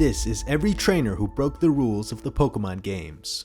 This is every trainer who broke the rules of the Pokemon games.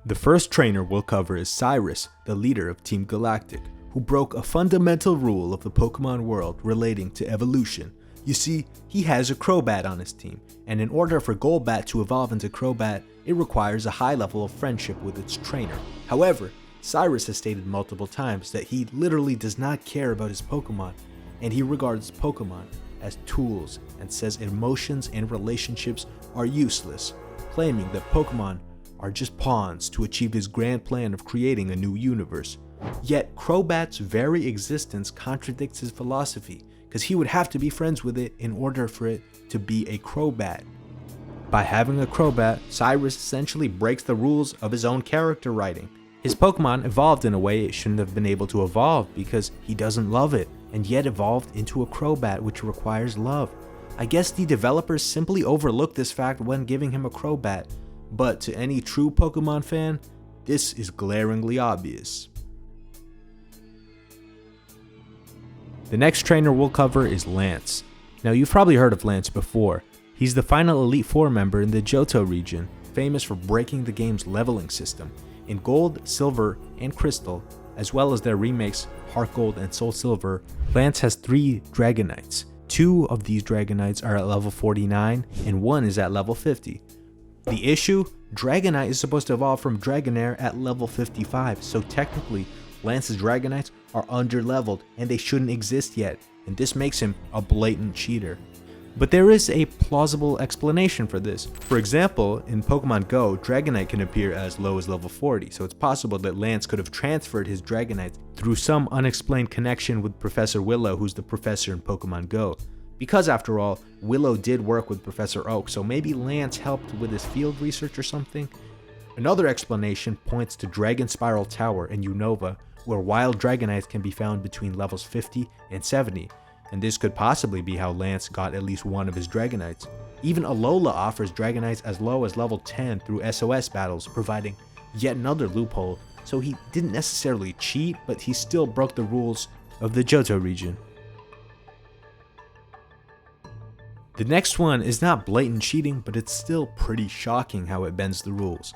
The first trainer we'll cover is Cyrus, the leader of Team Galactic, who broke a fundamental rule of the Pokemon world relating to evolution. You see, he has a Crobat on his team, and in order for Golbat to evolve into Crobat, it requires a high level of friendship with its trainer. However, Cyrus has stated multiple times that he literally does not care about his Pokemon, and he regards Pokemon as tools and says emotions and relationships are useless, claiming that Pokemon are just pawns to achieve his grand plan of creating a new universe. Yet Crobat's very existence contradicts his philosophy, because he would have to be friends with it in order for it to be a Crobat. By having a Crobat, Cyrus essentially breaks the rules of his own character writing. His Pokemon evolved in a way it shouldn't have been able to evolve because he doesn't love it, and yet evolved into a Crobat which requires love. I guess the developers simply overlooked this fact when giving him a Crobat, but to any true Pokemon fan, this is glaringly obvious. The next trainer we'll cover is Lance. Now you've probably heard of Lance before. He's the final Elite Four member in the Johto region, famous for breaking the game's leveling system. In Gold, Silver, and Crystal, as well as their remakes Heart Gold and Soul Silver, Lance has 3 Dragonites. 2 of these Dragonites are at level 49, and 1 is at level 50. The issue? Dragonite is supposed to evolve from Dragonair at level 55, so technically, Lance's Dragonites are underleveled and they shouldn't exist yet, and this makes him a blatant cheater. But there is a plausible explanation for this. For example, in Pokemon Go, Dragonite can appear as low as level 40, so it's possible that Lance could have transferred his Dragonite through some unexplained connection with Professor Willow, who's the professor in Pokemon Go. Because after all, Willow did work with Professor Oak, so maybe Lance helped with his field research or something. Another explanation points to Dragon Spiral Tower in Unova, where wild Dragonites can be found between levels 50 and 70. And this could possibly be how Lance got at least one of his Dragonites. Even Alola offers Dragonites as low as level 10 through SOS battles, providing yet another loophole, so he didn't necessarily cheat, but he still broke the rules of the Johto region. The next one is not blatant cheating, but it's still pretty shocking how it bends the rules.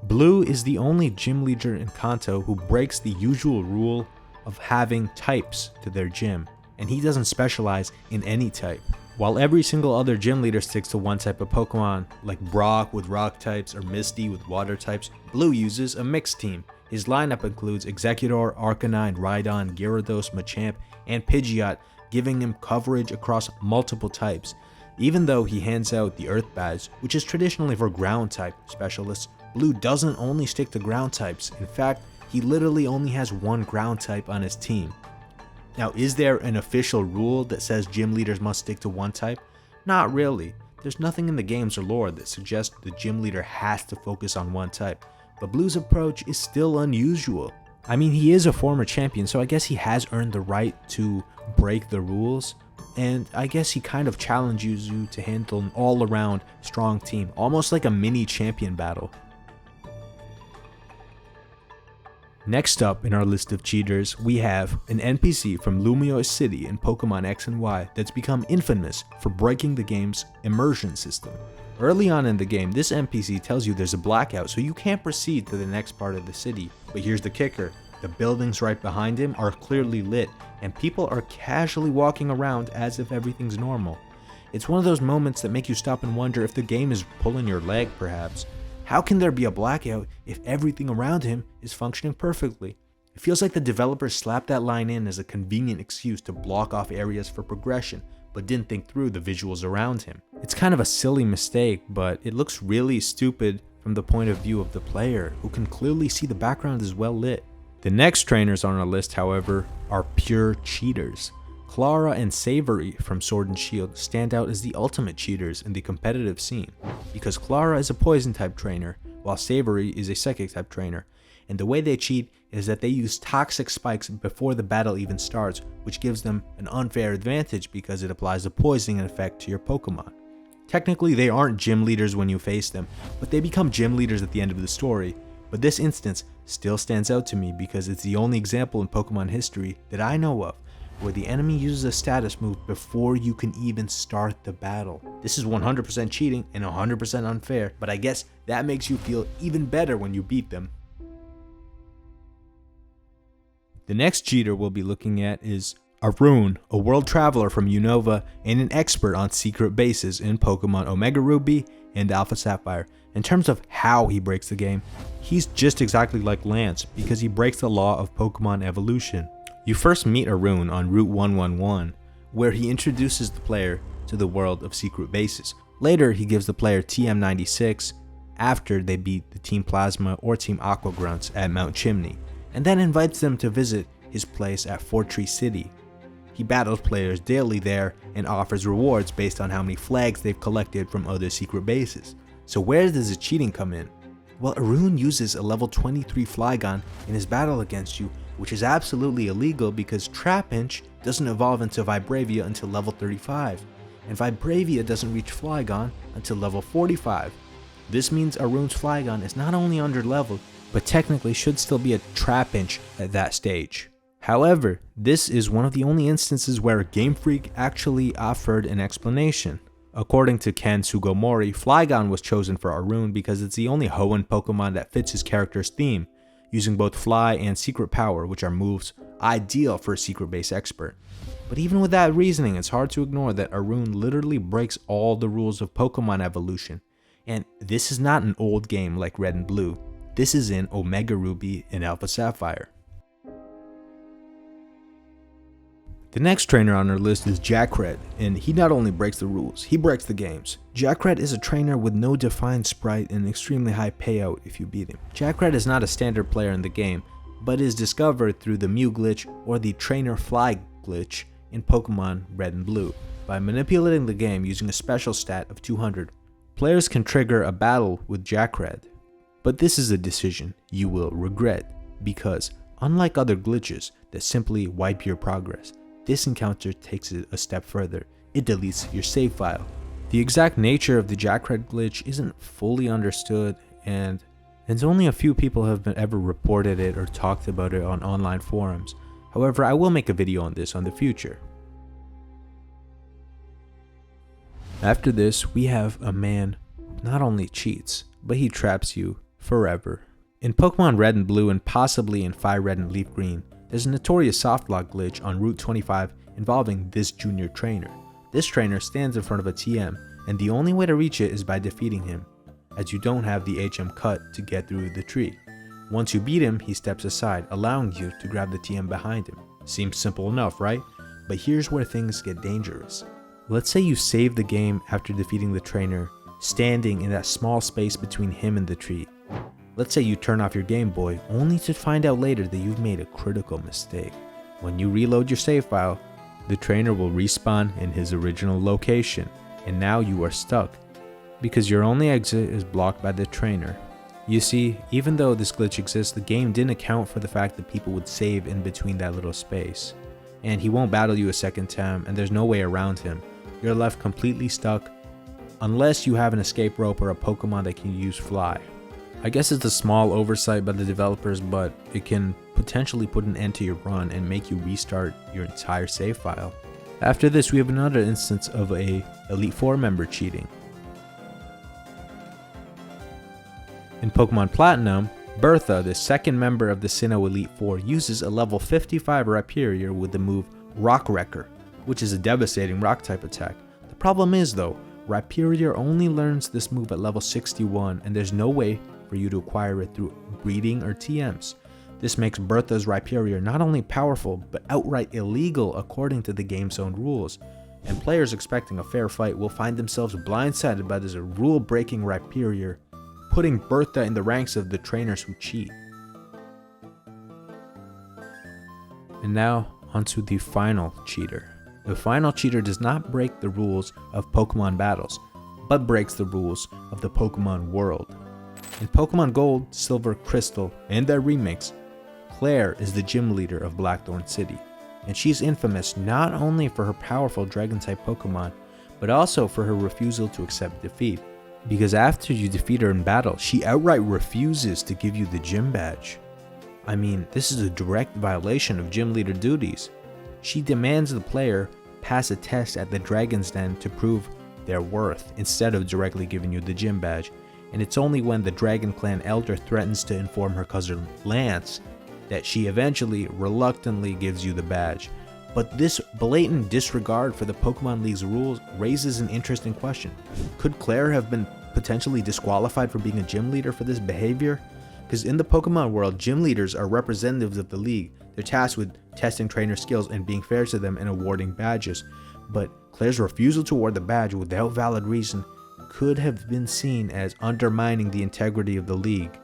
Blue is the only gym leader in Kanto who breaks the usual rule of having types to their gym, and he doesn't specialize in any type. While every single other gym leader sticks to one type of Pokemon, like Brock with rock types or Misty with water types, Blue uses a mixed team. His lineup includes Exeggutor, Arcanine, Rhydon, Gyarados, Machamp, and Pidgeot, giving him coverage across multiple types. Even though he hands out the Earth Badge, which is traditionally for ground type specialists, Blue doesn't only stick to ground types. In fact, he literally only has one ground type on his team. Now, is there an official rule that says gym leaders must stick to one type? Not really. There's nothing in the games or lore that suggests the gym leader has to focus on one type, but Blue's approach is still unusual. I mean, he is a former champion, so I guess he has earned the right to break the rules, and I guess he kind of challenges you to handle an all-around strong team, almost like a mini champion battle. Next up in our list of cheaters, we have an NPC from Lumiose City in Pokemon X and Y that's become infamous for breaking the game's immersion system. Early on in the game, this NPC tells you there's a blackout, so you can't proceed to the next part of the city. But here's the kicker, the buildings right behind him are clearly lit, and people are casually walking around as if everything's normal. It's one of those moments that make you stop and wonder if the game is pulling your leg, perhaps. How can there be a blackout if everything around him is functioning perfectly? It feels like the developers slapped that line in as a convenient excuse to block off areas for progression, but didn't think through the visuals around him. It's kind of a silly mistake, but it looks really stupid from the point of view of the player, who can clearly see the background is well lit. The next trainers on our list, however, are pure cheaters. Klara and Savory from Sword and Shield stand out as the ultimate cheaters in the competitive scene, because Klara is a poison type trainer, while Savory is a psychic type trainer, and the way they cheat is that they use toxic spikes before the battle even starts, which gives them an unfair advantage because it applies a poisoning effect to your Pokemon. Technically, they aren't gym leaders when you face them, but they become gym leaders at the end of the story. But this instance still stands out to me because it's the only example in Pokemon history that I know of where the enemy uses a status move before you can even start the battle. This is 100% cheating and 100% unfair, but I guess that makes you feel even better when you beat them. The next cheater we'll be looking at is Hoenn, a world traveler from Unova and an expert on secret bases in Pokemon Omega Ruby and Alpha Sapphire. In terms of how he breaks the game, he's just exactly like Lance because he breaks the law of Pokemon Evolution. You first meet Hoenn on Route 111, where he introduces the player to the world of secret bases. Later, he gives the player TM96 after they beat the Team Plasma or Team Aqua grunts at Mount Chimney, and then invites them to visit his place at Fortree City. He battles players daily there and offers rewards based on how many flags they've collected from other secret bases. So where does the cheating come in? Well, Hoenn uses a level 23 Flygon in his battle against you, which is absolutely illegal because Trapinch doesn't evolve into Vibravia until level 35, and Vibravia doesn't reach Flygon until level 45. This means Hoenn's Flygon is not only underleveled, but technically should still be a Trapinch at that stage. However, this is one of the only instances where Game Freak actually offered an explanation. According to Ken Sugomori, Flygon was chosen for Hoenn because it's the only Hoenn Pokemon that fits his character's theme, using both Fly and Secret Power, which are moves ideal for a secret base expert. But even with that reasoning, it's hard to ignore that Hoenn literally breaks all the rules of Pokemon Evolution. And this is not an old game like Red and Blue. This is in Omega Ruby and Alpha Sapphire. The next trainer on our list is Jackred, and he not only breaks the rules, he breaks the games. Jackred is a trainer with no defined sprite and extremely high payout if you beat him. Jackred is not a standard player in the game, but is discovered through the Mew glitch or the Trainer Fly glitch in Pokemon Red and Blue. By manipulating the game using a special stat of 200, players can trigger a battle with Jackred. But this is a decision you will regret, because unlike other glitches that simply wipe your progress, this encounter takes it a step further. It deletes your save file. The exact nature of the Jackred glitch isn't fully understood, and only a few people have ever reported it or talked about it on online forums. However, I will make a video on this in the future. After this, we have a man who not only cheats, but he traps you forever. In Pokemon Red and Blue and possibly in Fire Red and Leaf Green, there's a notorious softlock glitch on Route 25 involving this junior trainer. This trainer stands in front of a TM, and the only way to reach it is by defeating him, as you don't have the HM cut to get through the tree. Once you beat him, he steps aside, allowing you to grab the TM behind him. Seems simple enough, right? But here's where things get dangerous. Let's say you save the game after defeating the trainer, standing in that small space between him and the tree. Let's say you turn off your Game Boy, only to find out later that you've made a critical mistake. When you reload your save file, the trainer will respawn in his original location, and now you are stuck, because your only exit is blocked by the trainer. You see, even though this glitch exists, the game didn't account for the fact that people would save in between that little space. And he won't battle you a second time, and there's no way around him. You're left completely stuck, unless you have an escape rope or a Pokemon that can use Fly. I guess it's a small oversight by the developers, but it can potentially put an end to your run and make you restart your entire save file. After this, we have another instance of a Elite Four member cheating. In Pokemon Platinum, Bertha, the second member of the Sinnoh Elite Four, uses a level 55 Rhyperior with the move Rock Wrecker, which is a devastating rock type attack. The problem is though, Rhyperior only learns this move at level 61, and there's no way for you to acquire it through breeding or TMs. This makes Bertha's Rhyperior not only powerful, but outright illegal according to the game's own rules, and players expecting a fair fight will find themselves blindsided by this rule-breaking Rhyperior, putting Bertha in the ranks of the trainers who cheat. And now, onto the final cheater. The final cheater does not break the rules of Pokemon battles, but breaks the rules of the Pokemon world. In Pokemon Gold, Silver, Crystal, and their remakes, Claire is the gym leader of Blackthorn City, and she's infamous not only for her powerful Dragon-type Pokemon, but also for her refusal to accept defeat. Because after you defeat her in battle, she outright refuses to give you the gym badge. I mean, this is a direct violation of gym leader duties. she demands the player pass a test at the Dragon's Den to prove their worth, instead of directly giving you the gym badge. And it's only when the Dragon Clan Elder threatens to inform her cousin Lance that she eventually reluctantly gives you the badge. But this blatant disregard for the Pokemon League's rules raises an interesting question. Could Claire have been potentially disqualified from being a gym leader for this behavior? Because in the Pokemon world, gym leaders are representatives of the league. They're tasked with testing trainer skills and being fair to them and awarding badges. But Claire's refusal to award the badge without valid reason could have been seen as undermining the integrity of the league.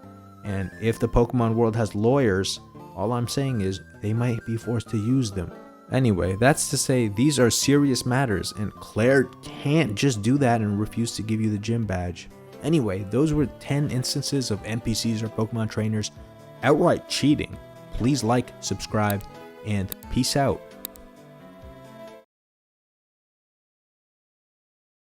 And if the Pokemon world has lawyers, all I'm saying is they might be forced to use them. Anyway, that's to say these are serious matters, and Claire can't just do that and refuse to give you the gym badge. Anyway, those were 10 instances of NPCs or Pokemon trainers outright cheating. Please like, subscribe, and peace out.